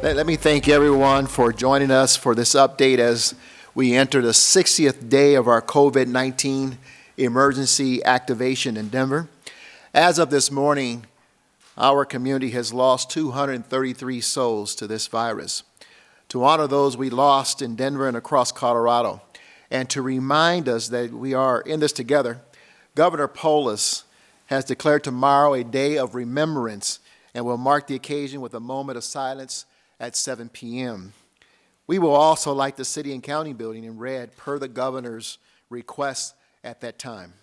Let me thank everyone for joining us for this update as we enter the 60th day of our COVID-19 emergency activation in Denver. As of this morning, our community has lost 233 souls to this virus. To honor those we lost in Denver and across Colorado, and to remind us that we are in this together, Governor Polis has declared tomorrow a day of remembrance and will mark the occasion with a moment of silence at 7 p.m. We will also light the city and county building in red per the governor's request at that time.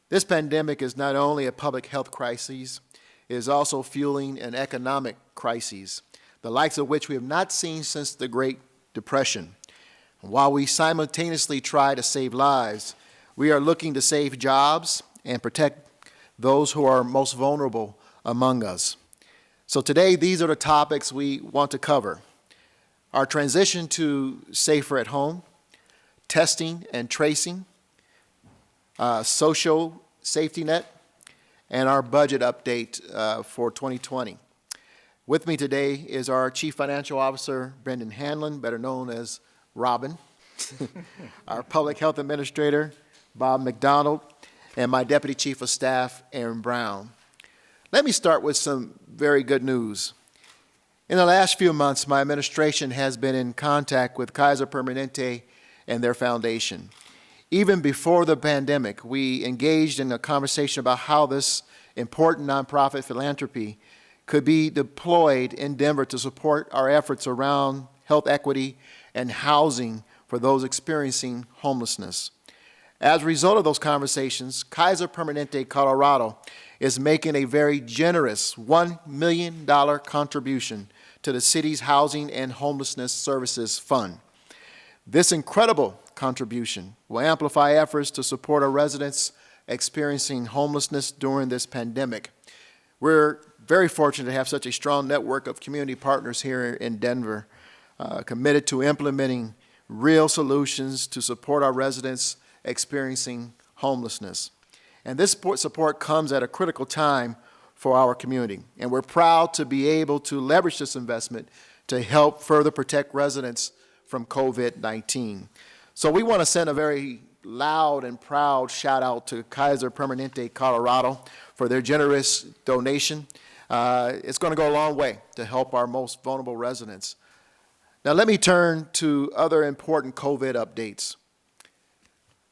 This pandemic is not only a public health crisis, it is also fueling an economic crisis, the likes of which we have not seen since the Great Depression. While we simultaneously try to save lives, we are looking to save jobs and protect those who are most vulnerable among us. So today, these are the topics we want to cover: our transition to safer at home, testing and tracing, social safety net, and our budget update for 2020. With me today is our Chief Financial Officer, Brendan Hanlon, better known as Robin, our Public Health Administrator, Bob McDonald, and my Deputy Chief of Staff, Aaron Brown. Let me start with some very good news. In the last few months, my administration has been in contact with Kaiser Permanente and their foundation. Even before the pandemic, we engaged in a conversation about how this important nonprofit philanthropy could be deployed in Denver to support our efforts around health equity and housing for those experiencing homelessness. As a result of those conversations, Kaiser Permanente Colorado is making a very generous $1 million contribution to the city's Housing and Homelessness Services Fund. This incredible contribution will amplify efforts to support our residents experiencing homelessness during this pandemic. We're very fortunate to have such a strong network of community partners here in Denver, committed to implementing real solutions to support our residents experiencing homelessness. And this support comes at a critical time for our community. And we're proud to be able to leverage this investment to help further protect residents from COVID-19. So we want to send a very loud and proud shout out to Kaiser Permanente Colorado for their generous donation. It's going to go a long way to help our most vulnerable residents. Now let me turn to other important COVID updates.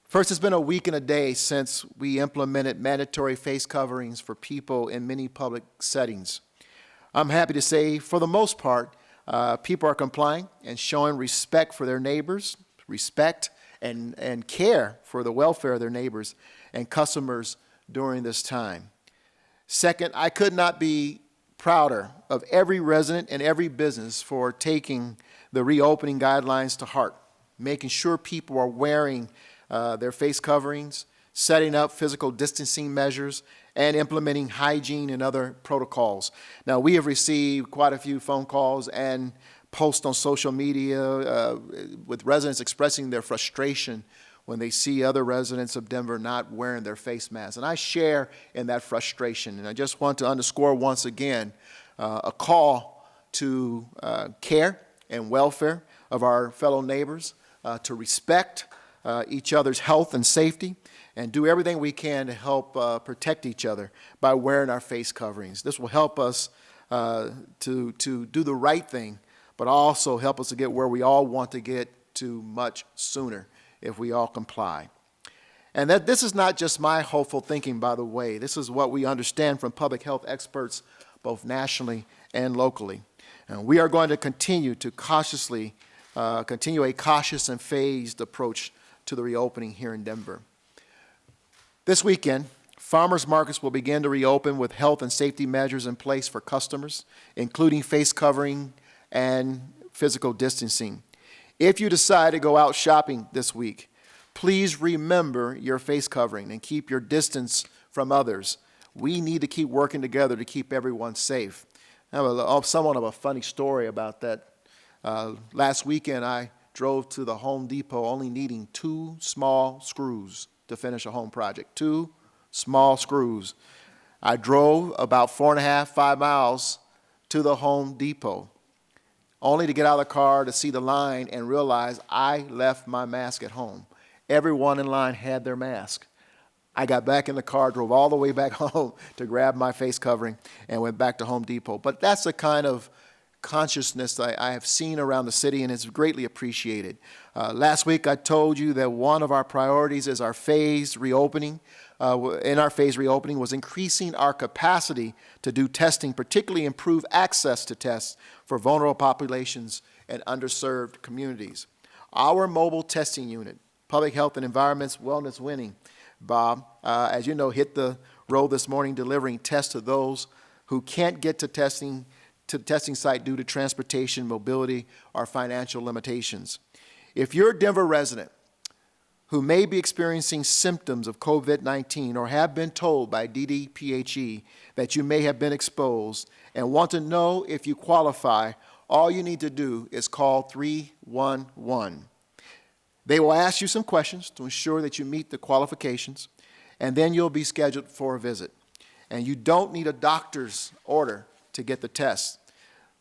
First, it's been a week and a day since we implemented mandatory face coverings for people in many public settings. I'm happy to say, for the most part, people are complying and showing respect for their neighbors, respect and care for the welfare of their neighbors and customers during this time. Second, I could not be prouder of every resident and every business for taking the reopening guidelines to heart, making sure people are wearing their face coverings, setting up physical distancing measures, and implementing hygiene and other protocols. Now, we have received quite a few phone calls and posts on social media with residents expressing their frustration when they see other residents of Denver not wearing their face masks. And I share in that frustration. And I just want to underscore once again a call to care and welfare of our fellow neighbors, to respect each other's health and safety, and do everything we can to help protect each other by wearing our face coverings. This will help us to do the right thing, but also help us to get where we all want to get to much sooner if we all comply. And that this is not just my hopeful thinking, by the way. This is what we understand from public health experts, both nationally and locally. And we are going to continue to continue a cautious and phased approach to the reopening here in Denver. This weekend, farmers markets will begin to reopen with health and safety measures in place for customers, including face covering and physical distancing. If you decide to go out shopping this week, Please remember your face covering and keep your distance from others. We need to keep working together to keep everyone safe. I have somewhat of a funny story about that. Last weekend, I drove to the Home Depot only needing 2 small screws to finish a home project. 2 small screws. I drove about 4.5, 5 miles to the Home Depot, only to get out of the car to see the line and realize I left my mask at home. Everyone in line had their mask. I got back in the car, drove all the way back home to grab my face covering, and went back to Home Depot. But that's the kind of consciousness I have seen around the city, and it's greatly appreciated. Last week, I told you that one of our priorities is our phased reopening. In our phased reopening was increasing our capacity to do testing, particularly improve access to tests for vulnerable populations and underserved communities. Our mobile testing unit, Public Health and Environment's Wellness Winning, Bob, as you know, hit the road this morning delivering tests to those who can't get to the testing site due to transportation, mobility, or financial limitations. If you're a Denver resident who may be experiencing symptoms of COVID-19 or have been told by DDPHE that you may have been exposed and want to know if you qualify, all you need to do is call 311. They will ask you some questions to ensure that you meet the qualifications, and then you'll be scheduled for a visit. And you don't need a doctor's order to get the test.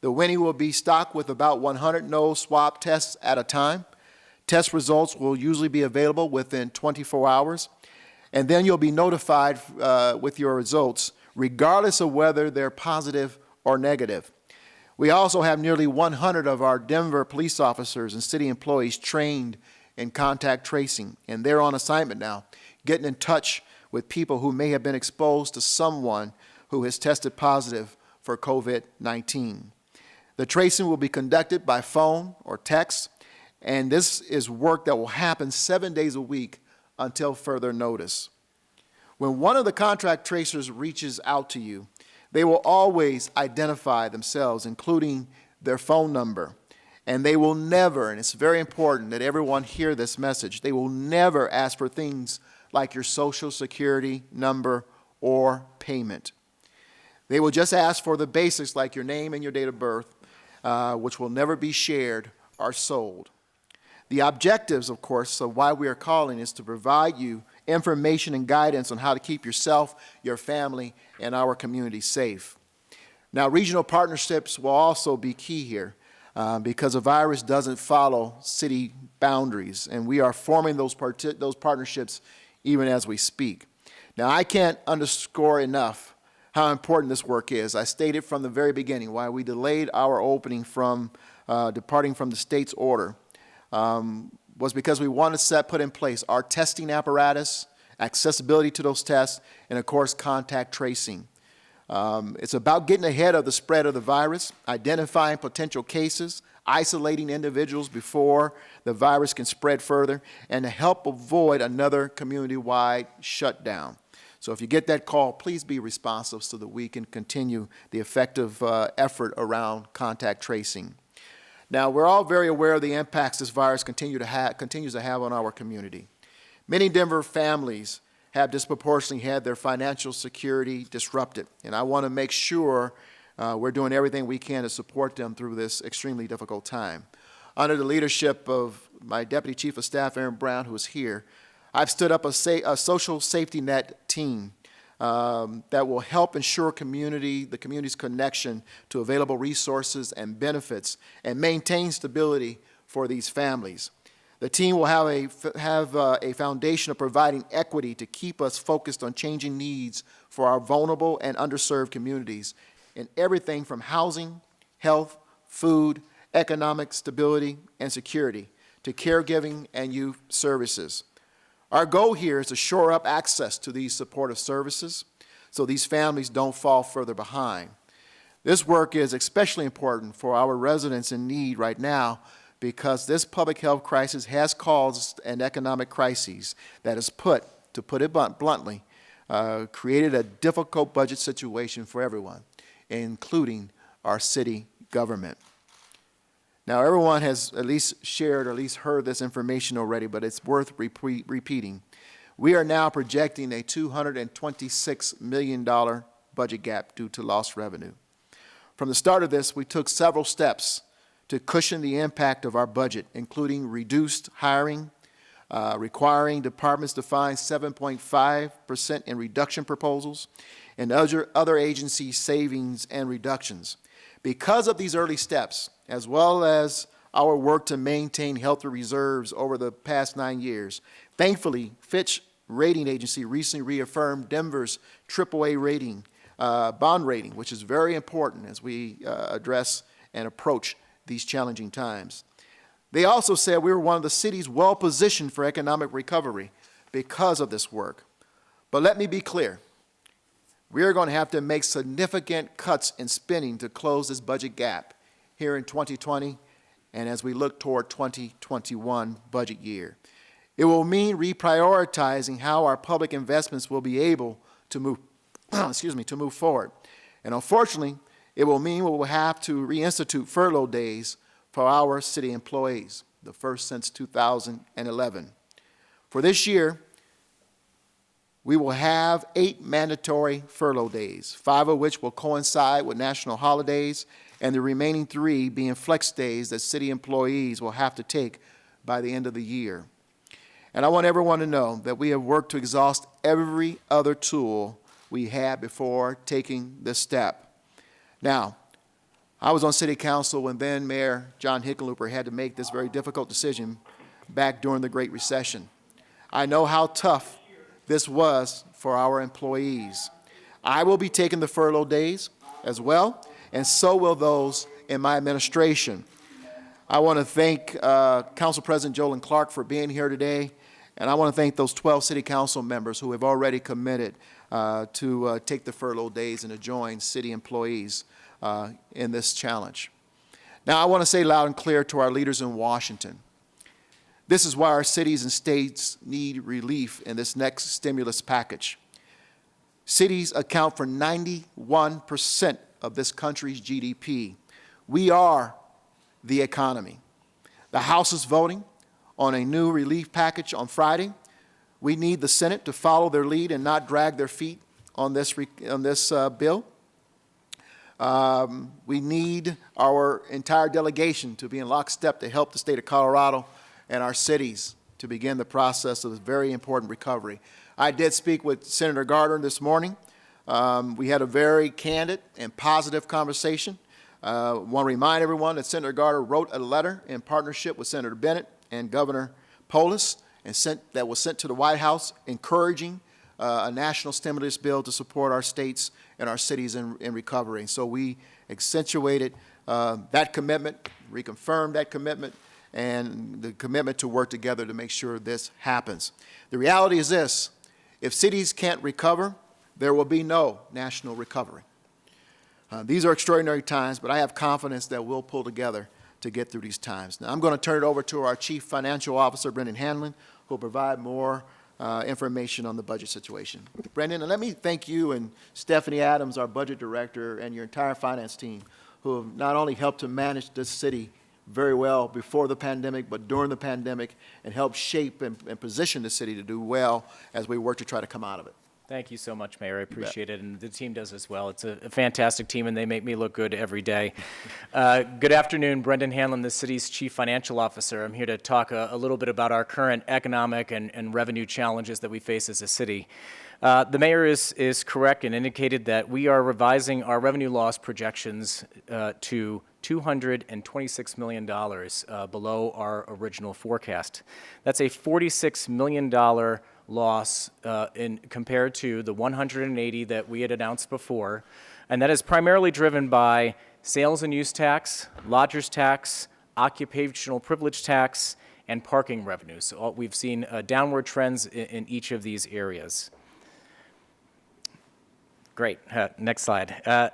The Winnie will be stocked with about 100 nose swab tests at a time. Test results will usually be available within 24 hours, and then you'll be notified with your results, regardless of whether they're positive or negative. We also have nearly 100 of our Denver police officers and city employees trained in contact tracing, and they're on assignment now, getting in touch with people who may have been exposed to someone who has tested positive for COVID-19. The tracing will be conducted by phone or text, and this is work that will happen 7 days a week until further notice. When one of the contract tracers reaches out to you, they will always identify themselves, including their phone number. And they will never, and it's very important that everyone hear this message, they will never ask for things like your social security number or payment. They will just ask for the basics like your name and your date of birth, which will never be shared or sold. The objectives, of course, of why we are calling is to provide you information and guidance on how to keep yourself, your family, and our community safe. Now, regional partnerships will also be key here. Because the virus doesn't follow city boundaries, and we are forming those partnerships even as we speak. Now, I can't underscore enough how important this work is. I stated from the very beginning why we delayed our opening from departing from the state's order was because we wanted to put in place our testing apparatus, accessibility to those tests, and of course, contact tracing. It's about getting ahead of the spread of the virus, identifying potential cases, isolating individuals before the virus can spread further, and to help avoid another community-wide shutdown. So if you get that call, please be responsive so that we can continue the effective effort around contact tracing. Now, we're all very aware of the impacts this virus continues to have on our community. Many Denver families have disproportionately had their financial security disrupted. And I want to make sure we're doing everything we can to support them through this extremely difficult time. Under the leadership of my Deputy Chief of Staff, Aaron Brown, who is here, I've stood up a social safety net team that will help ensure the community's connection to available resources and benefits and maintain stability for these families. The team will have a foundation of providing equity to keep us focused on changing needs for our vulnerable and underserved communities in everything from housing, health, food, economic stability, and security to caregiving and youth services. Our goal here is to shore up access to these supportive services so these families don't fall further behind. This work is especially important for our residents in need right now because this public health crisis has caused an economic crisis that has to put it bluntly, created a difficult budget situation for everyone, including our city government. Now, everyone has at least shared or at least heard this information already, but it's worth repeating. We are now projecting a $226 million budget gap due to lost revenue. From the start of this, we took several steps to cushion the impact of our budget, including reduced hiring, requiring departments to find 7.5% in reduction proposals, and other agency savings and reductions. Because of these early steps, as well as our work to maintain healthy reserves over the past 9 years, thankfully, Fitch Rating Agency recently reaffirmed Denver's AAA rating, bond rating, which is very important as we address and approach these challenging times. They also said we were one of the cities well positioned for economic recovery because of this work. But let me be clear. We are going to have to make significant cuts in spending to close this budget gap here in 2020 and as we look toward 2021 budget year. It will mean reprioritizing how our public investments will be able to move, to move forward. And unfortunately, it will mean we will have to reinstitute furlough days for our city employees, the first since 2011. For this year, we will have 8 mandatory furlough days, 5 of which will coincide with national holidays, and the remaining 3 being flex days that city employees will have to take by the end of the year. And I want everyone to know that we have worked to exhaust every other tool we had before taking this step. Now, I was on City Council when then Mayor John Hickenlooper had to make this very difficult decision back during the Great Recession. I know how tough this was for our employees. I will be taking the furlough days as well, and so will those in my administration. I want to thank Council President Jolyn Clark for being here today, and I want to thank those 12 City Council members who have already committed to take the furlough days and to join city employees in this challenge. Now, I want to say loud and clear to our leaders in Washington, this is why our cities and states need relief in this next stimulus package. Cities account for 91% of this country's GDP. We are the economy. The House is voting on a new relief package on Friday. We need the Senate to follow their lead and not drag their feet on this bill. We need our entire delegation to be in lockstep to help the state of Colorado and our cities to begin the process of this very important recovery. I did speak with Senator Gardner this morning. We had a very candid and positive conversation. I want to remind everyone that Senator Gardner wrote a letter in partnership with Senator Bennett and Governor Polis that was sent to the White House encouraging a national stimulus bill to support our states and our cities in recovery. So we accentuated that commitment, reconfirmed that commitment, and the commitment to work together to make sure this happens. The reality is this: if cities can't recover, there will be no national recovery. These are extraordinary times, but I have confidence that we'll pull together to get through these times. Now, I'm going to turn it over to our Chief Financial Officer, Brendan Hanlon, who will provide more information on the budget situation. Brendan, and let me thank you and Stephanie Adams, our budget director, and your entire finance team, who have not only helped to manage this city very well before the pandemic, but during the pandemic, and helped shape and position the city to do well as we work to try to come out of it. Thank you so much, Mayor. I appreciate it, and the team does as well. It's a fantastic team, and they make me look good every day. Good afternoon, Brendan Hanlon, the city's Chief Financial Officer. I'm here to talk a little bit about our current economic and revenue challenges that we face as a city. The mayor is correct and indicated that we are revising our revenue loss projections to $226 million below our original forecast. That's a $46 million loss compared to the 180 that we had announced before, and that is primarily driven by sales and use tax, lodgers tax, occupational privilege tax, and parking revenues. So we've seen downward trends in each of these areas. Great. Next slide.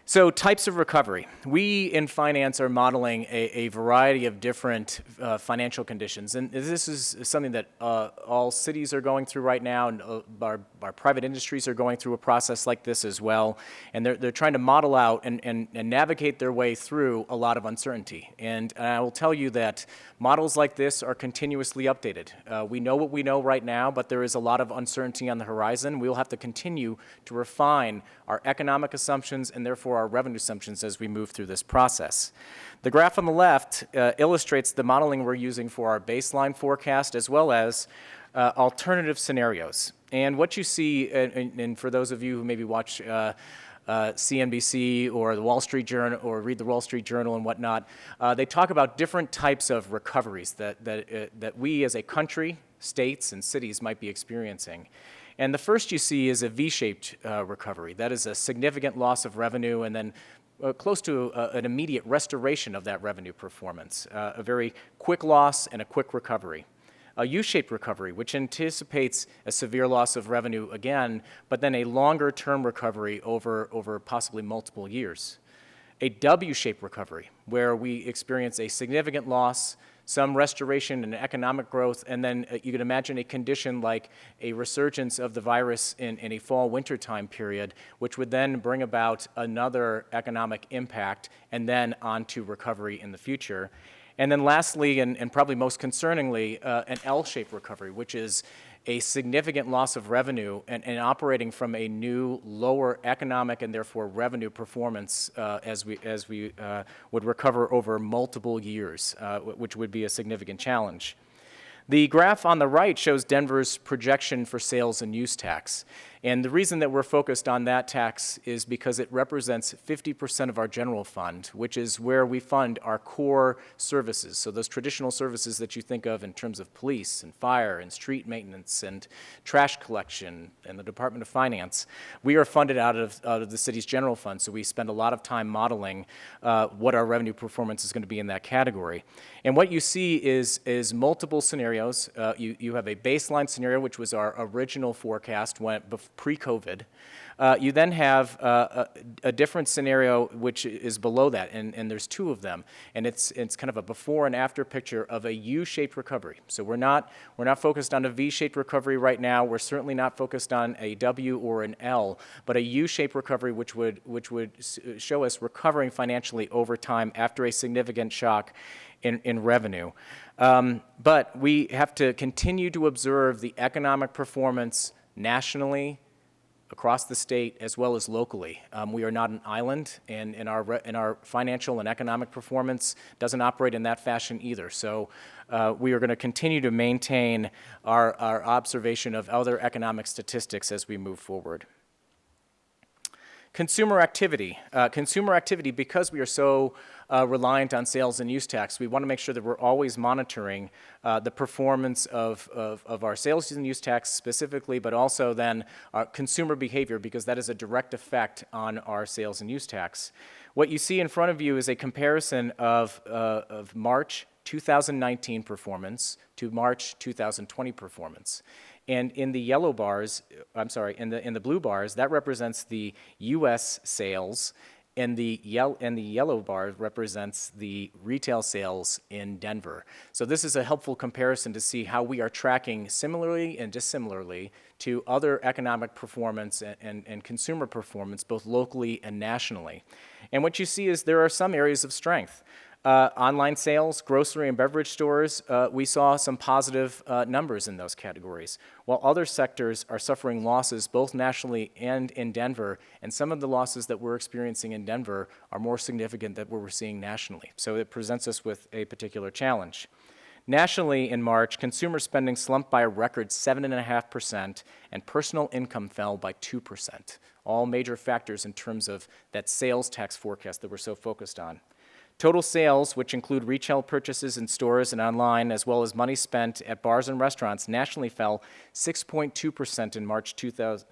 So types of recovery. We in finance are modeling a variety of different financial conditions. And this is something that all cities are going through right now, and our private industries are going through a process like this as well. And they're trying to model out and navigate their way through a lot of uncertainty. And I will tell you that models like this are continuously updated. We know what we know right now, but there is a lot of uncertainty on the horizon. We will have to continue to refine our economic assumptions and therefore our revenue assumptions as we move through this process. The graph on the left illustrates the modeling we're using for our baseline forecast as well as alternative scenarios. And what you see, and for those of you who maybe watch CNBC or the Wall Street Journal or read the Wall Street Journal and whatnot, they talk about different types of recoveries that we as a country, states, and cities might be experiencing. And the first you see is a V-shaped recovery. That is a significant loss of revenue and then close to an immediate restoration of that revenue performance, a very quick loss and a quick recovery. A U-shaped recovery, which anticipates a severe loss of revenue again, but then a longer-term recovery over possibly multiple years. A W-shaped recovery, where we experience a significant loss, some restoration and economic growth, and then you can imagine a condition like a resurgence of the virus in a fall-winter time period, which would then bring about another economic impact and then on to recovery in the future. And then lastly, and probably most concerningly, an L-shaped recovery, which is a significant loss of revenue and operating from a new, lower economic and therefore revenue performance as we would recover over multiple years, which would be a significant challenge. The graph on the right shows Denver's projection for sales and use tax. And the reason that we're focused on that tax is because it represents 50% of our general fund, which is where we fund our core services. So those traditional services that you think of in terms of police and fire and street maintenance and trash collection and the Department of Finance, we are funded out of the city's general fund. So we spend a lot of time modeling what our revenue performance is going to be in that category. And what you see is multiple scenarios. You have a baseline scenario, which was our original forecast pre-COVID. You then have a different scenario which is below that, and there's two of them. And it's kind of a before and after picture of a U-shaped recovery. So we're not focused on a V-shaped recovery right now. We're certainly not focused on a W or an L, but a U-shaped recovery which would show us recovering financially over time after a significant shock in revenue. But we have to continue to observe the economic performance nationally, across the state, as well as locally. We are not an island, and our financial and economic performance doesn't operate in that fashion either. So we are going to continue to maintain our observation of other economic statistics as we move forward. Consumer activity. Because we are so reliant on sales and use tax, we want to make sure that we're always monitoring the performance of our sales and use tax specifically, but also then our consumer behavior, because that is a direct effect on our sales and use tax. What you see in front of you is a comparison of March 2019 performance to March 2020 performance. And in the yellow bars, in the blue bars, that represents the U.S. sales, and the yellow bar represents the retail sales in Denver. So this is a helpful comparison to see how we are tracking similarly and dissimilarly to other economic performance and consumer performance, both locally and nationally. And what you see is there are some areas of strength. Online sales, grocery and beverage stores, we saw some positive numbers in those categories, while other sectors are suffering losses both nationally and in Denver, and some of the losses that we're experiencing in Denver are more significant than what we're seeing nationally. So it presents us with a particular challenge. Nationally, in March, consumer spending slumped by a record 7.5%, and personal income fell by 2%, all major factors in terms of that sales tax forecast that we're so focused on. Total sales, which include retail purchases in stores and online, as well as money spent at bars and restaurants, nationally fell 6.2% in March 2000,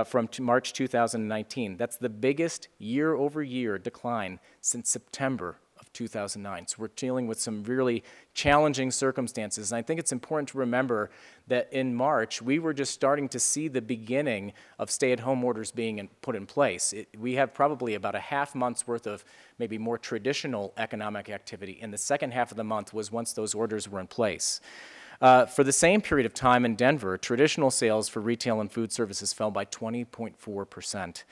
from March 2019. That's the biggest year-over-year decline since September of 2009. So we're dealing with some really challenging circumstances. And I think it's important to remember that in March, we were just starting to see the beginning of stay-at-home orders being put in place. We have probably about a half month's worth of maybe more traditional economic activity. And the second half of the month was once those orders were in place. For the same period of time in Denver, traditional sales for retail and food services fell by 20.4%.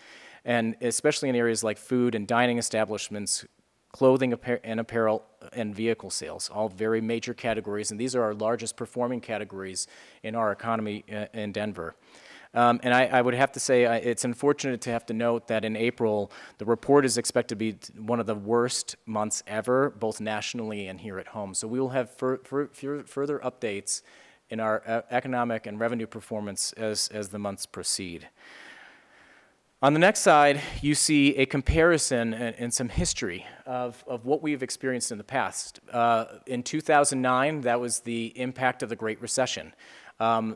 And especially in areas like food and dining establishments, clothing and apparel, and vehicle sales, all very major categories. And these are our largest performing categories in our economy in Denver. And I would have to say it's unfortunate to have to note that in April, the report is expected to be one of the worst months ever, both nationally and here at home. So we will have further updates in our economic and revenue performance as the months proceed. On the next side, you see a comparison and some history of what we've experienced in the past. In 2009, that was the impact of the Great Recession.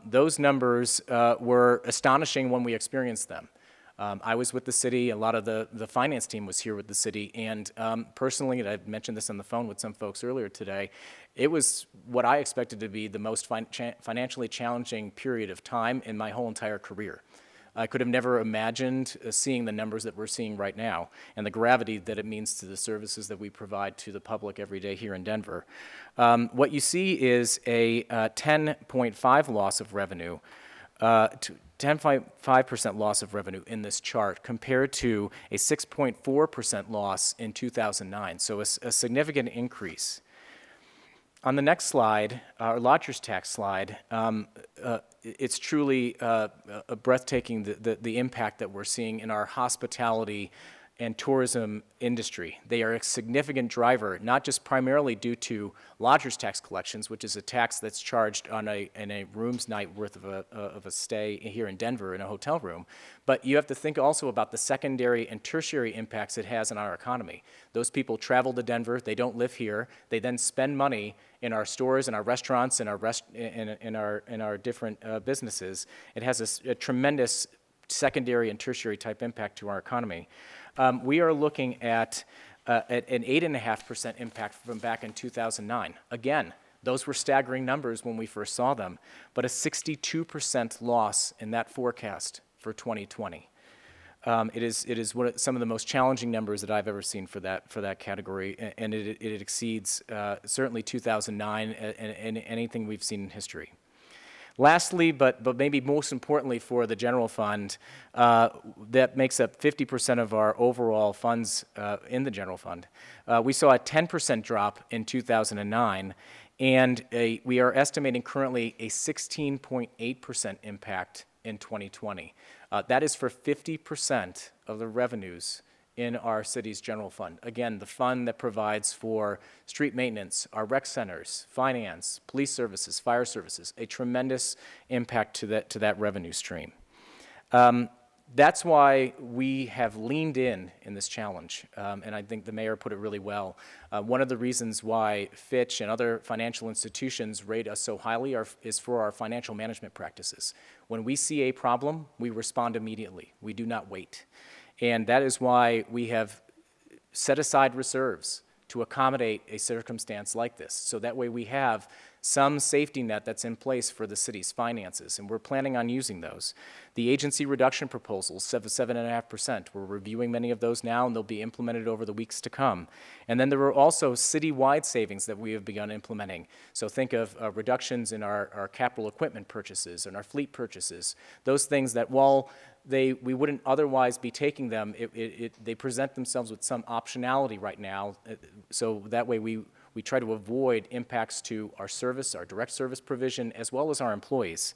Those numbers were astonishing when we experienced them. I was with the city, a lot of the finance team was here with the city, and personally, and I mentioned this on the phone with some folks earlier today, it was what I expected to be the most financially challenging period of time in my whole entire career. I could have never imagined seeing the numbers that we're seeing right now and the gravity that it means to the services that we provide to the public every day here in Denver. What you see is a 10.5 loss of revenue, 10.5% loss of revenue in this chart compared to a 6.4% loss in 2009, so a significant increase. On the next slide, our lodgers tax slide, it's truly breathtaking the impact that we're seeing in our hospitality and tourism industry. They are a significant driver, not just primarily due to lodgers tax collections, which is a tax that's charged on in a room's night worth of a stay here in Denver in a hotel room, but you have to think also about the secondary and tertiary impacts it has on our economy. Those people travel to Denver, they don't live here, they then spend money in our stores, in our restaurants, in our different businesses. It has a tremendous secondary and tertiary type impact to our economy. We are looking at an 8.5% impact from back in 2009. Again, those were staggering numbers when we first saw them, but a 62% loss in that forecast for 2020. It is some of the most challenging numbers that I've ever seen for that category, and it exceeds certainly 2009 and anything we've seen in history. Lastly, but maybe most importantly for the general fund, that makes up 50% of our overall funds in the general fund. We saw a 10% drop in 2009, and we are estimating currently a 16.8% impact in 2020. That is for 50% of the revenues in our city's general fund. Again, the fund that provides for street maintenance, our rec centers, finance, police services, fire services, a tremendous impact to that revenue stream. That's why we have leaned in this challenge, and I think the mayor put it really well. One of the reasons why Fitch and other financial institutions rate us so highly is for our financial management practices. When we see a problem, we respond immediately. We do not wait. And that is why we have set aside reserves to accommodate a circumstance like this. So that way we have some safety net that's in place for the city's finances, and we're planning on using those. The agency reduction proposals, 7.5%, we're reviewing many of those now, and they'll be implemented over the weeks to come. And then there are also citywide savings that we have begun implementing. So think of reductions in our capital equipment purchases and our fleet purchases, those things that while we wouldn't otherwise be taking them, they present themselves with some optionality right now, so that way we try to avoid impacts to our service, our direct service provision, as well as our employees.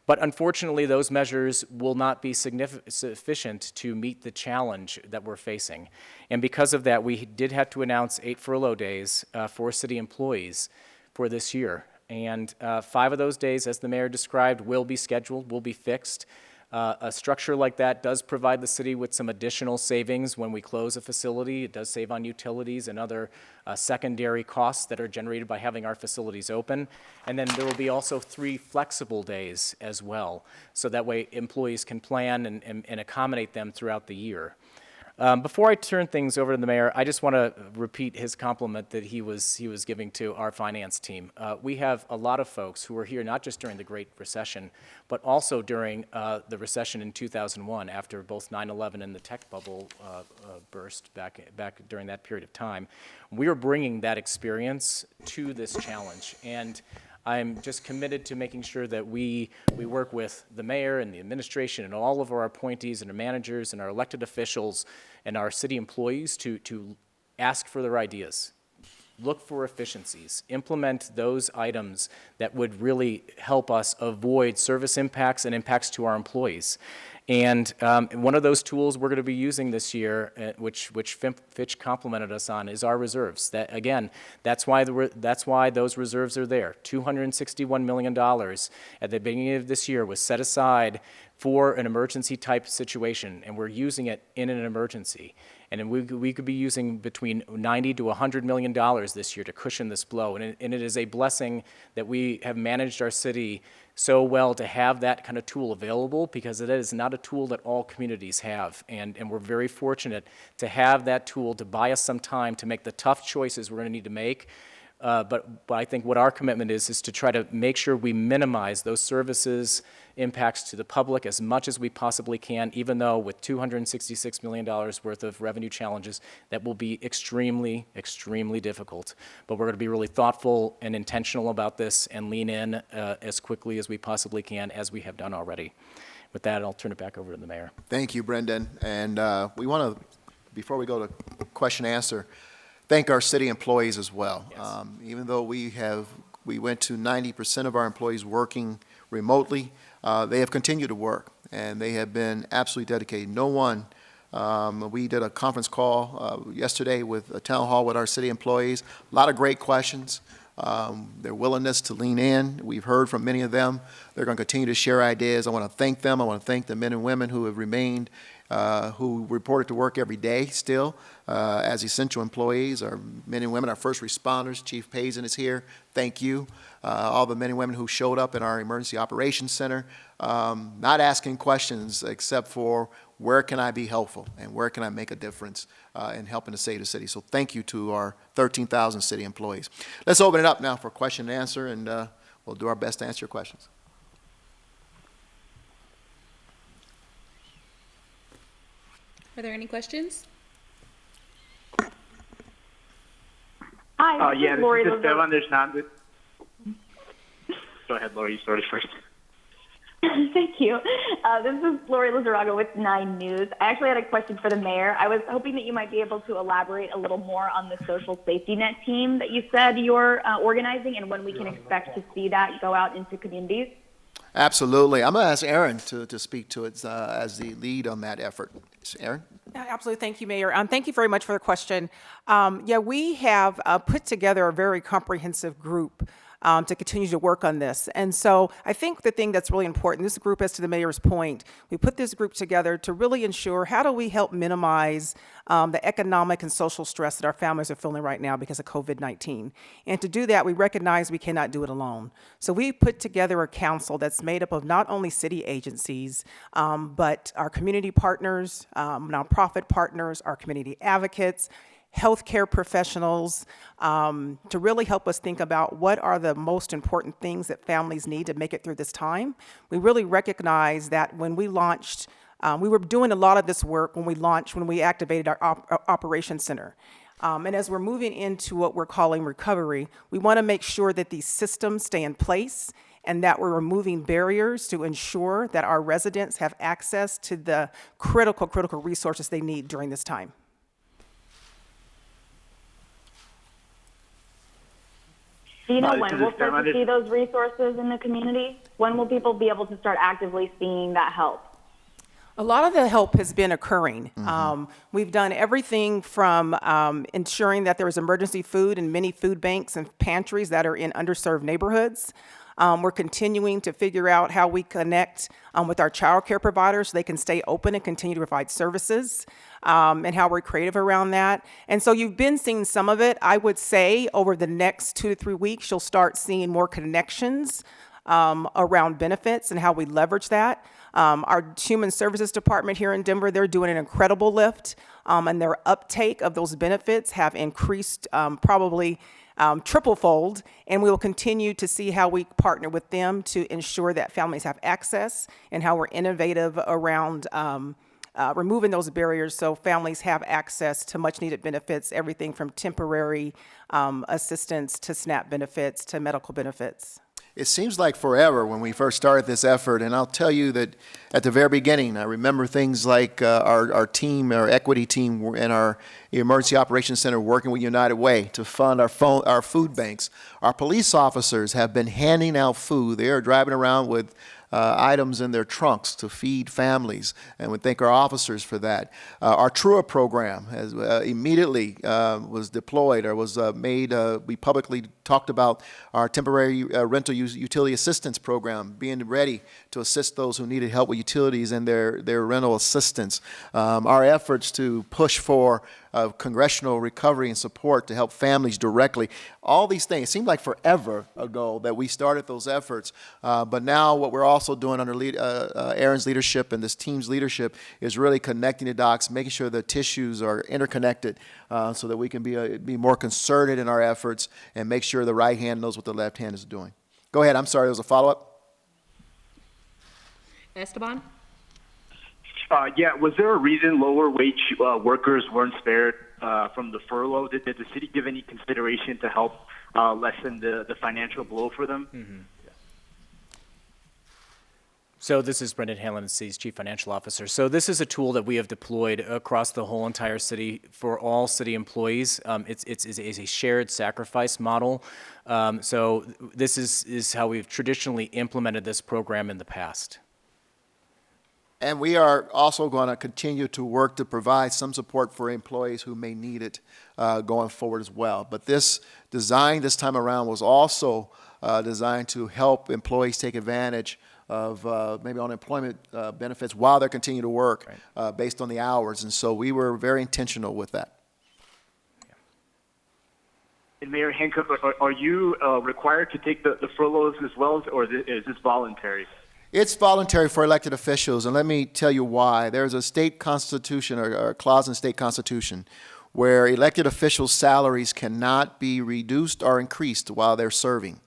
But unfortunately, those measures will not be sufficient to meet the challenge that we're facing. And because of that, we did have to announce 8 furlough days for city employees for this year. And 5 of those days, as the mayor described, will be scheduled, will be fixed. A structure like that does provide the city with some additional savings when we close a facility. It does save on utilities and other secondary costs that are generated by having our facilities open. And then there will be also 3 flexible days as well, so that way employees can plan and accommodate them throughout the year. Before I turn things over to the mayor, I just want to repeat his compliment that he was giving to our finance team. We have a lot of folks who were here not just during the Great Recession, but also during the recession in 2001, after both 9/11 and the tech bubble burst back during that period of time. We are bringing that experience to this challenge, and I'm just committed to making sure that we work with the mayor and the administration and all of our appointees and our managers and our elected officials and our city employees to ask for their ideas, look for efficiencies, implement those items that would really help us avoid service impacts and impacts to our employees. And one of those tools we're going to be using this year, which Fitch complimented us on, is our reserves. That, again, that's why those reserves are there. $261 million at the beginning of this year was set aside for an emergency type situation, and we're using it in an emergency. And we could be using between $90 to $100 million this year to cushion this blow. And it is a blessing that we have managed our city so well to have that kind of tool available, because it is not a tool that all communities have. And we're very fortunate to have that tool to buy us some time to make the tough choices we're going to need to make. But I think what our commitment is to try to make sure we minimize those services impacts to the public as much as we possibly can, even though with $266 million worth of revenue challenges, that will be extremely, extremely difficult. But we're going to be really thoughtful and intentional about this and lean in as quickly as we possibly can, as we have done already. With that, I'll turn it back over to the mayor. Thank you, Brendan. And we want to, before we go to question and answer, thank our city employees as well. Yes. Even though we went to 90% of our employees working remotely, they have continued to work, and they have been absolutely dedicated. No one, we did a conference call yesterday with a town hall with our city employees. A lot of great questions. Their willingness to lean in. We've heard from many of them. They're going to continue to share ideas. I want to thank them. I want to thank the men and women who have remained, who reported to work every day still as essential employees. Our men and women, our first responders. Chief Payson is here. Thank you. All the men and women who showed up in our emergency operations center, not asking questions except for where can I be helpful and where can I make a difference in helping to save the city. So thank you to our 13,000 city employees. Let's open it up now for question and answer, and we'll do our best to answer your questions. Are there any questions? Hi, this Yeah, is Lori this is Lazaro. Esteban. There's not. Go ahead, Lori. You started first. Thank you. This is Lori Lazaraga with 9 News. I actually had a question for the mayor. I was hoping that you might be able to elaborate a little more on the social safety net team that you said you're organizing, and when we can expect to see that go out into communities. Absolutely. I'm going to ask Aaron to speak to it as the lead on that effort. Aaron? Yeah, absolutely. Thank you, Mayor. Thank you very much for the question. We have put together a very comprehensive group to continue to work on this. And so I think the thing that's really important, this group, as to the mayor's point, we put this group together to really ensure how do we help minimize the economic and social stress that our families are feeling right now because of COVID-19. And to do that, we recognize we cannot do it alone. So we put together a council that's made up of not only city agencies, but our community partners, nonprofit partners, our community advocates, healthcare professionals, to really help us think about what are the most important things that families need to make it through this time. We really recognize that when we launched, we were doing a lot of this work when we activated our operations center. And as we're moving into what we're calling recovery, we want to make sure that these systems stay in place and that we're removing barriers to ensure that our residents have access to the critical resources they need during this time. Do you know This when is we'll start Esteban. to see those resources in the community? When will people be able to start actively seeing that help? A lot of the help has been occurring. We've done everything from ensuring that there is emergency food in many food banks and pantries that are in underserved neighborhoods. We're continuing to figure out how we connect with our child care providers so they can stay open and continue to provide services, and how we're creative around that. And so you've been seeing some of it. I would say over the next 2 to 3 weeks, you'll start seeing more connections around benefits and how we leverage that. Our Human Services Department here in Denver, they're doing an incredible lift, and their uptake of those benefits have increased probably triple-fold, and we will continue to see how we partner with them to ensure that families have access and how we're innovative around removing those barriers so families have access to much-needed benefits, everything from temporary assistance to SNAP benefits to medical benefits. It seems like forever when we first started this effort, and I'll tell you that at the very beginning, I remember things like our team, our equity team, and our Emergency Operations Center working with United Way to fund our food banks. Our police officers have been handing out food. They are driving around with items in their trunks to feed families, and we thank our officers for that. Our TRUA program has immediately was deployed or was made. We publicly talked about our temporary rental utility assistance program being ready to assist those who needed help with utilities and their rental assistance. Our efforts to push for congressional recovery and support to help families directly. All these things, it seemed like forever ago that we started those efforts, but now what we're also doing under Aaron's leadership and this team's leadership is really connecting the dots, making sure the tissues are interconnected so that we can be more concerted in our efforts and make sure the right hand knows what the left hand is doing. Go ahead, I'm sorry, there was a follow-up? Esteban? Yeah, was there a reason lower wage workers weren't spared from the furlough? Did the city give any consideration to help lessen the financial blow for them? Mm-hmm. So this is Brendan Hanlon, the city's Chief Financial Officer. So this is a tool that we have deployed across the whole entire city for all city employees. It's a shared sacrifice model. So this is how we've traditionally implemented this program in the past. And we are also going to continue to work to provide some support for employees who may need it going forward as well. But this design this time around was also designed to help employees take advantage of maybe unemployment benefits while they're continuing to work based on the hours. And so we were very intentional with that. And Mayor Hancock, are you required to take the furloughs as well, or is this voluntary? It's voluntary for elected officials, and let me tell you why. There's a state constitution or a clause in the state constitution where elected officials' salaries cannot be reduced or increased while they're serving.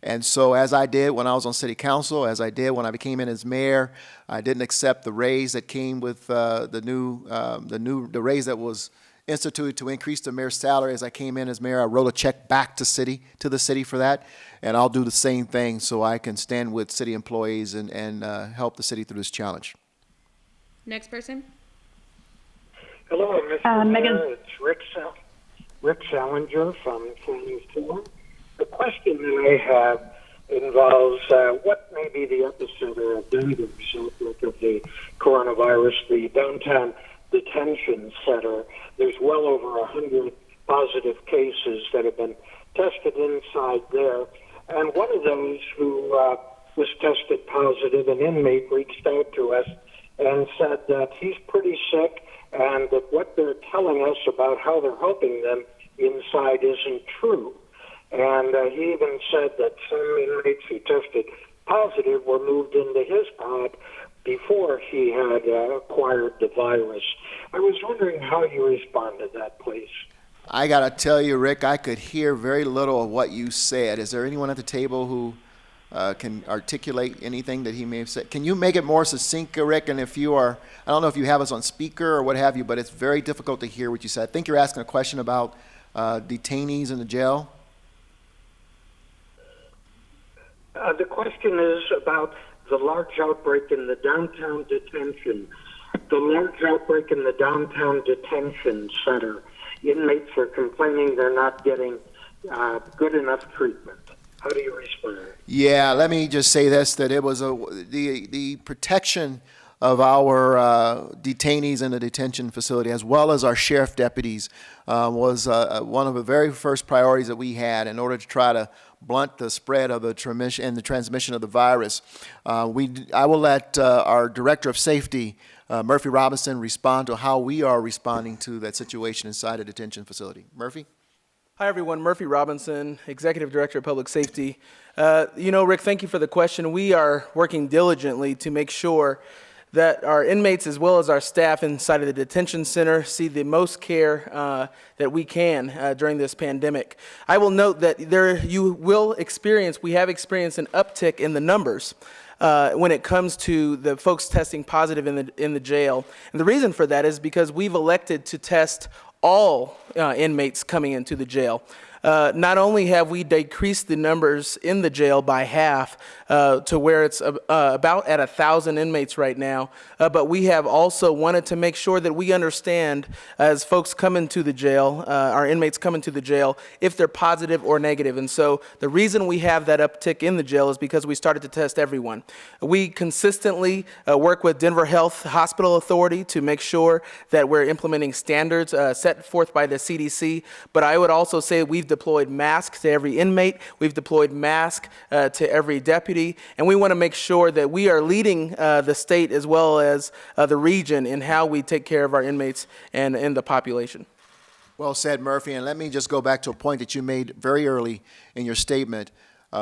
And so as I did when I was on city council, as I did when I became in as mayor, I didn't accept the raise that came with the raise that was instituted to increase the mayor's salary. As I came in as mayor, I wrote a check back to the city for that, and I'll do the same thing so I can stand with city employees and help the city through this challenge. Next person? Hello, Mr. Megan. Mayor. It's Rick Salinger from Planning 4. The question that I have involves what may be the epicenter of Denver's outbreak of the coronavirus, the downtown detention center. There's well over 100 positive cases that have been tested inside there. And one of those who was tested positive, an inmate, reached out to us and said that he's pretty sick and that what they're telling us about how they're helping them inside isn't true. And he even said that some inmates who tested positive were moved into his pod before he had acquired the virus. I was wondering how you respond to that, please. I got to tell you, Rick, I could hear very little of what you said. Is there anyone at the table who can articulate anything that he may have said? Can you make it more succinct, Rick? And if you are, I don't know if you have us on speaker or what have you, but it's very difficult to hear what you said. I think you're asking a question about detainees in the jail. The question is about the large outbreak in the downtown detention. The large outbreak in the downtown detention center. Inmates are complaining they're not getting good enough treatment. How do you respond? Yeah, let me just say this, that it was the protection of our detainees in the detention facility, as well as our sheriff deputies, was one of the very first priorities that we had in order to try to blunt the spread of the transmission of the virus. I will let our Director of Safety, Murphy Robinson, respond to how we are responding to that situation inside a detention facility. Murphy? Hi, everyone. Murphy Robinson, Executive Director of Public Safety. Rick, thank you for the question. We are working diligently to make sure that our inmates as well as our staff inside of the detention center see the most care that we can during this pandemic. I will note that we have experienced an uptick in the numbers when it comes to the folks testing positive in the jail. And the reason for that is because we've elected to test all inmates coming into the jail. Not only have we decreased the numbers in the jail by half to where it's about at 1,000 inmates right now, but we have also wanted to make sure that we understand as folks come into the jail, our inmates come into the jail, if they're positive or negative. And so the reason we have that uptick in the jail is because we started to test everyone. We consistently work with Denver Health Hospital Authority to make sure that we're implementing standards set forth by the CDC, but I would also say we've deployed masks to every inmate, we've deployed masks to every deputy, and we want to make sure that we are leading the state as well as the region in how we take care of our inmates and the population. Well said, Murphy, and let me just go back to a point that you made very early in your statement.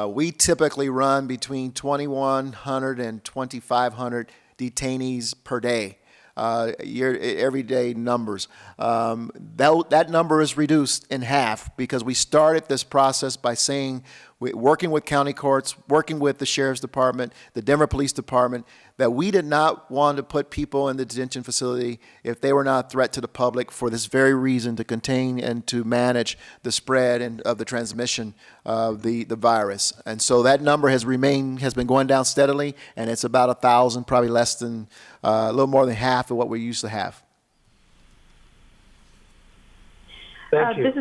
We typically run between 2,100 and 2,500 detainees per day. Everyday numbers. That number is reduced in half because we started this process by saying, working with county courts, working with the Sheriff's Department, the Denver Police Department, that we did not want to put people in the detention facility if they were not a threat to the public for this very reason, to contain and to manage the spread of the transmission of the virus. And so that number has been going down steadily, and it's about 1,000, probably less than, a little more than half of what we used to have. Thank you. This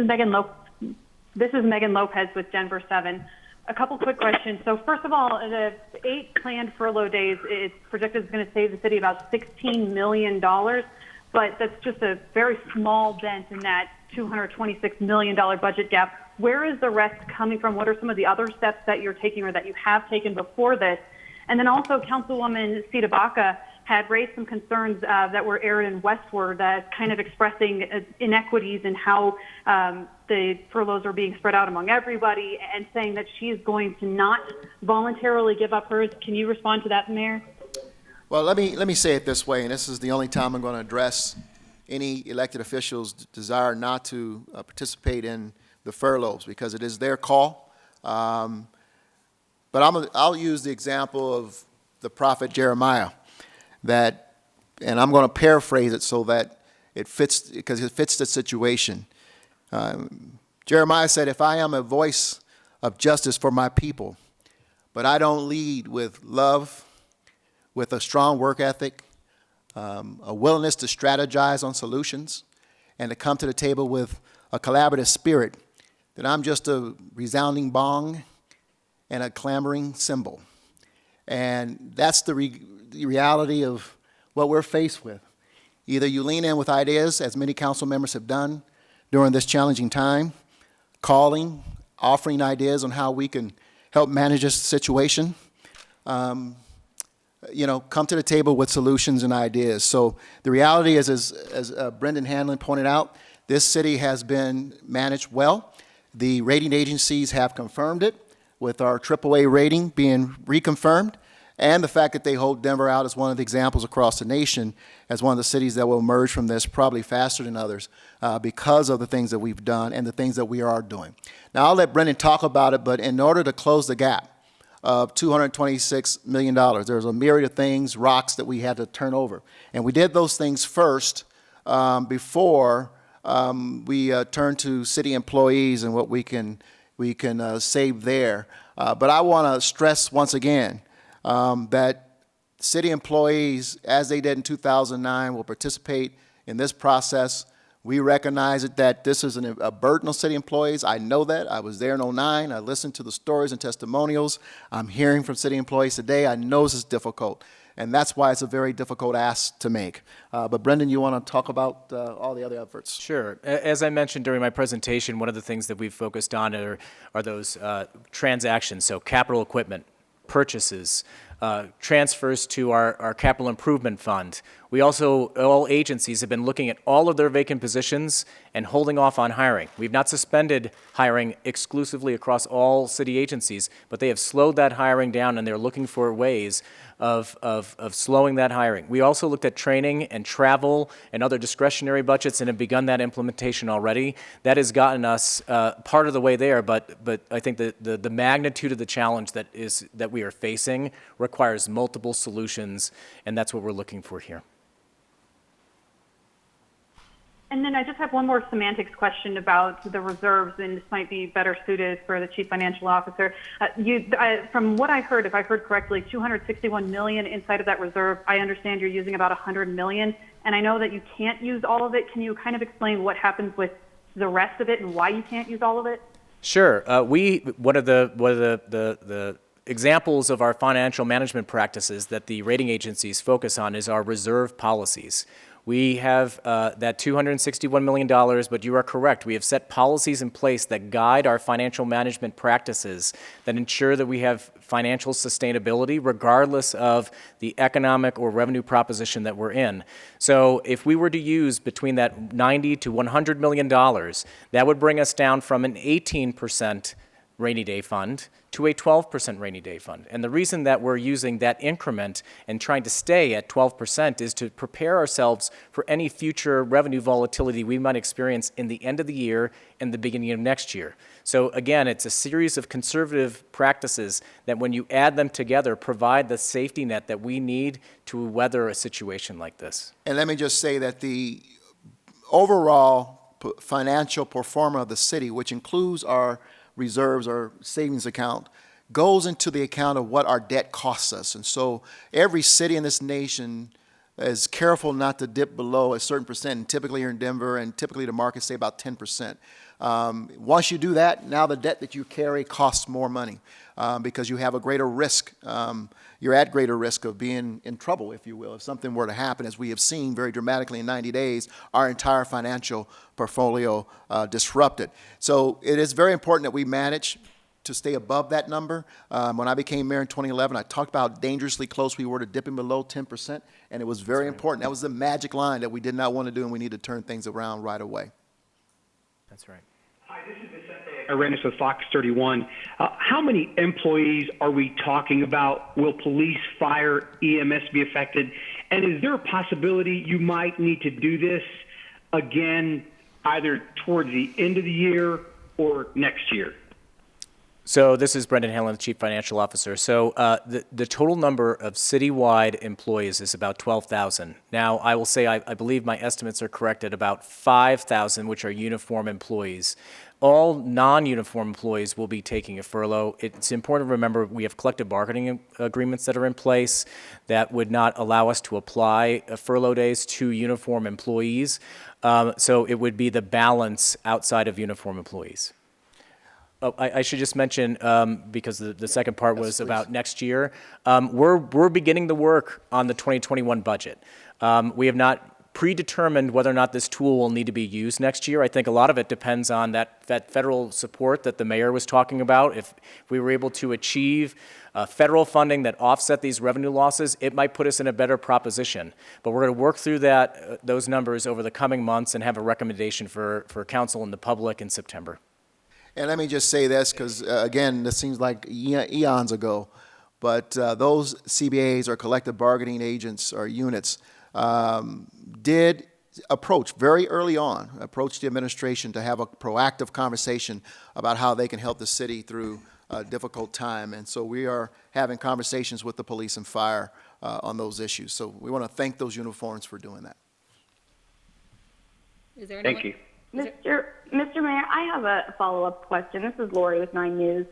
is Megan Lopez with Denver 7. A couple quick questions. So first of all, the 8 planned furlough days, it's projected is going to save the city about $16 million, but that's just a very small dent in that $226 million budget gap. Where is the rest coming from? What are some of the other steps that you're taking or that you have taken before this? And then also Councilwoman Sita Baca had raised some concerns that were aired in Westward, kind of expressing inequities in how the furloughs are being spread out among everybody, and saying that she is going to not voluntarily give up hers. Can you respond to that, Mayor? Well, let me say it this way, and this is the only time I'm going to address any elected officials' desire not to participate in the furloughs, because it is their call. But I'll use the example of the prophet Jeremiah, and I'm going to paraphrase it so that it fits, because it fits the situation. Jeremiah said, "If I am a voice of justice for my people, but I don't lead with love, with a strong work ethic, a willingness to strategize on solutions, and to come to the table with a collaborative spirit, then I'm just a resounding gong and a clamoring cymbal." And that's the reality of what we're faced with. Either you lean in with ideas, as many council members have done during this challenging time, offering ideas on how we can help manage this situation, come to the table with solutions and ideas. So the reality is, as Brendan Hanlon pointed out, this city has been managed well. The rating agencies have confirmed it, with our AAA rating being reconfirmed, and the fact that they hold Denver out as one of the examples across the nation as one of the cities that will emerge from this probably faster than others because of the things that we've done and the things that we are doing. Now, I'll let Brendan talk about it, but in order to close the gap of $226 million, there's a myriad of things, rocks that we had to turn over. And we did those things first before we turned to city employees and what we can save there. But I want to stress once again that city employees, as they did in 2009, will participate in this process. We recognize that this is a burden on city employees. I know that. I was there in 2009. I listened to the stories and testimonials. I'm hearing from city employees today. I know this is difficult, and that's why it's a very difficult ask to make. But Brendan, you want to talk about all the other efforts? Sure. As I mentioned during my presentation, one of the things that we've focused on are those transactions, so capital equipment, purchases, transfers to our capital improvement fund. We also, all agencies have been looking at all of their vacant positions and holding off on hiring. We've not suspended hiring exclusively across all city agencies, but they have slowed that hiring down, and they're looking for ways of slowing that hiring. We also looked at training and travel and other discretionary budgets and have begun that implementation already. That has gotten us part of the way there, but I think the magnitude of the challenge that we are facing requires multiple solutions, and that's what we're looking for here. And then I just have one more semantics question about the reserves, and this might be better suited for the Chief Financial Officer. From what I heard, if I heard correctly, $261 million inside of that reserve. I understand you're using about $100 million, and I know that you can't use all of it. Can you kind of explain what happens with the rest of it and why you can't use all of it? Sure. One of the examples of our financial management practices that the rating agencies focus on is our reserve policies. We have that $261 million, but you are correct. We have set policies in place that guide our financial management practices that ensure that we have financial sustainability regardless of the economic or revenue proposition that we're in. So if we were to use between that $90 to $100 million, that would bring us down from an 18% rainy day fund to a 12% rainy day fund. And the reason that we're using that increment and trying to stay at 12% is to prepare ourselves for any future revenue volatility we might experience in the end of the year and the beginning of next year. So again, it's a series of conservative practices that when you add them together provide the safety net that we need to weather a situation like this. And let me just say that the overall financial performance of the city, which includes our reserves or savings account, goes into the account of what our debt costs us. And so every city in this nation is careful not to dip below a certain percent. And typically here in Denver, and typically the markets say about 10%. Once you do that, now the debt that you carry costs more money because you have a greater risk. You're at greater risk of being in trouble, if you will, if something were to happen, as we have seen very dramatically in 90 days, our entire financial portfolio disrupted. So it is very important that we manage to stay above that number. When I became mayor in 2011, I talked about how dangerously close we were to dipping below 10%, and it was very important. That was the magic line that we did not want to do, and we need to turn things around right away. That's right. Hi, this is Vicente Arenas with Fox 31. How many employees are we talking about? Will police, fire, EMS be affected? And is there a possibility you might need to do this again either towards the end of the year or next year? So this is Brendan Hanlon, the Chief Financial Officer. So the total number of citywide employees is about 12,000. Now, I will say I believe my estimates are correct at about 5,000, which are uniform employees. All non-uniform employees will be taking a furlough. It's important to remember we have collective bargaining agreements that are in place that would not allow us to apply furlough days to uniform employees. So it would be the balance outside of uniform employees. Oh, I should just mention, because the second part was about next year, we're beginning the work on the 2021 budget. We have not predetermined whether or not this tool will need to be used next year. I think a lot of it depends on that federal support that the mayor was talking about. If we were able to achieve federal funding that offset these revenue losses, it might put us in a better proposition. But we're going to work through those numbers over the coming months and have a recommendation for council and the public in September. And let me just say this, because again, this seems like eons ago, but those CBAs or collective bargaining agents or units did approach very early on, approach the administration to have a proactive conversation about how they can help the city through a difficult time. And so we are having conversations with the police and fire on those issues. So we want to thank those uniforms for doing that. Is there Thank you. Mr. Mayor, I have a follow-up question. This is Lori with 9 News.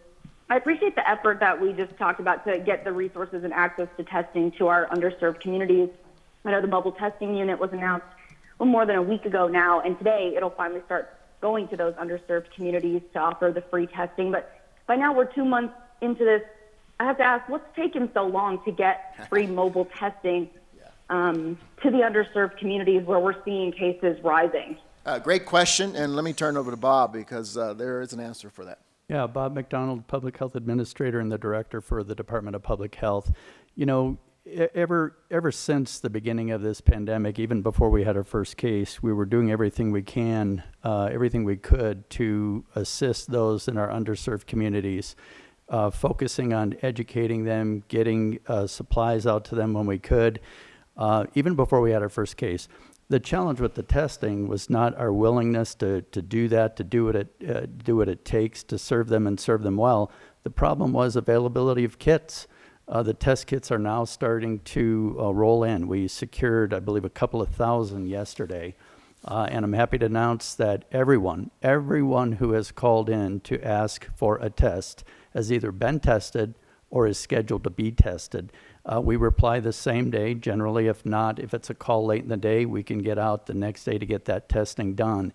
I appreciate the effort that we just talked about to get the resources and access to testing to our underserved communities. I know the mobile testing unit was announced more than a week ago now, and today it'll finally start going to those underserved communities to offer the free testing. But by now we're 2 months into this. I have to ask, what's taken so long to get free mobile testing to the underserved communities where we're seeing cases rising? Great question, and let me turn it over to Bob because there is an answer for that. Yeah, Bob McDonald, Public Health Administrator and the Director for the Department of Public Health. You know, ever since the beginning of this pandemic, even before we had our first case, we were doing everything we could to assist those in our underserved communities, focusing on educating them, getting supplies out to them when we could, even before we had our first case. The challenge with the testing was not our willingness to do that, to do what it takes to serve them and serve them well. The problem was availability of kits. The test kits are now starting to roll in. We secured, I believe, a couple of thousand yesterday. And I'm happy to announce that everyone who has called in to ask for a test has either been tested or is scheduled to be tested. We reply the same day. Generally, if not, if it's a call late in the day, we can get out the next day to get that testing done.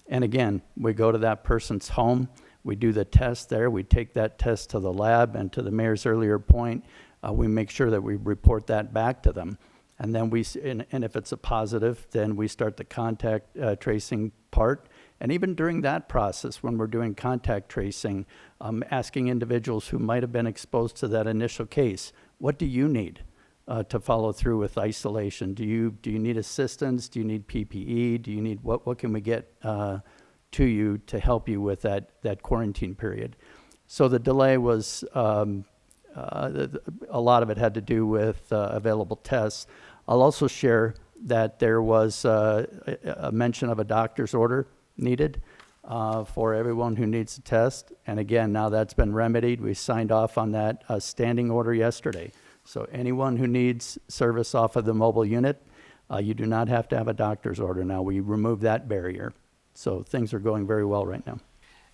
And again, we go to that person's home. We do the test there. We take that test to the lab, and to the mayor's earlier point, we make sure that we report that back to them. And then and if it's a positive, then we start the contact tracing part. And even during that process, when we're doing contact tracing, asking individuals who might have been exposed to that initial case, what do you need to follow through with isolation? Do you need assistance? Do you need PPE? Do you need what can we get to you to help you with that quarantine period? So the delay was, a lot of it had to do with available tests. I'll also share that there was a mention of a doctor's order needed for everyone who needs a test. And again, now that's been remedied. We signed off on that standing order yesterday. So anyone who needs service off of the mobile unit, you do not have to have a doctor's order now. We removed that barrier. So things are going very well right now.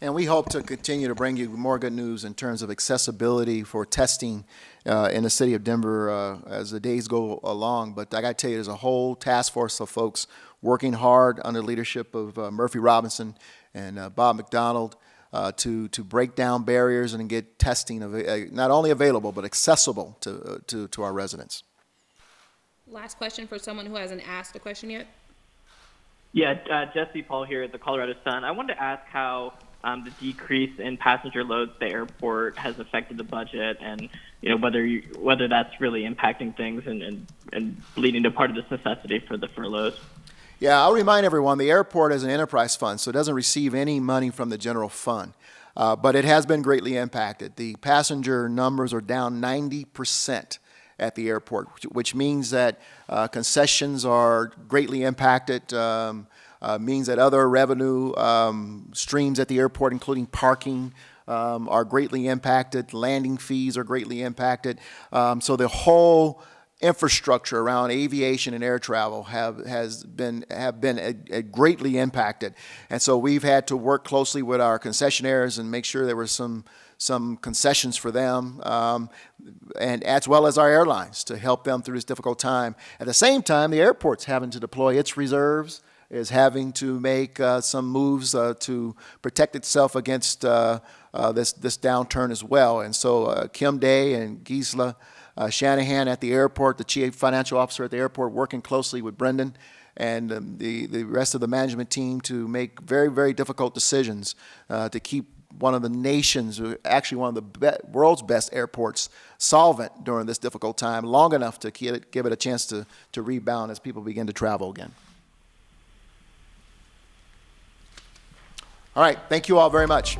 And we hope to continue to bring you more good news in terms of accessibility for testing in the city of Denver as the days go along. But I got to tell you, there's a whole task force of folks working hard under the leadership of Murphy Robinson and Bob McDonald to break down barriers and get testing not only available but accessible to our residents. Last question for someone who hasn't asked a question yet. Yeah, Jesse Paul here at the Colorado Sun. I wanted to ask how the decrease in passenger loads at the airport has affected the budget, and whether that's really impacting things and leading to part of this necessity for the furloughs. Yeah, I'll remind everyone, the airport is an enterprise fund, so it doesn't receive any money from the general fund. But it has been greatly impacted. The passenger numbers are down 90% at the airport, which means that concessions are greatly impacted, means that other revenue streams at the airport, including parking, are greatly impacted. Landing fees are greatly impacted. So the whole infrastructure around aviation and air travel have been greatly impacted. And so we've had to work closely with our concessionaires and make sure there were some concessions for them, and as well as our airlines to help them through this difficult time. At the same time, the airport's having to deploy its reserves, is having to make some moves to protect itself against this downturn as well. And so Kim Day and Gisela Shanahan at the airport, the chief financial officer at the airport, working closely with Brendan and the rest of the management team to make very, very difficult decisions to keep one of the nation's, actually one of the world's best airports solvent during this difficult time, long enough to give it a chance to rebound as people begin to travel again. All right, thank you all very much.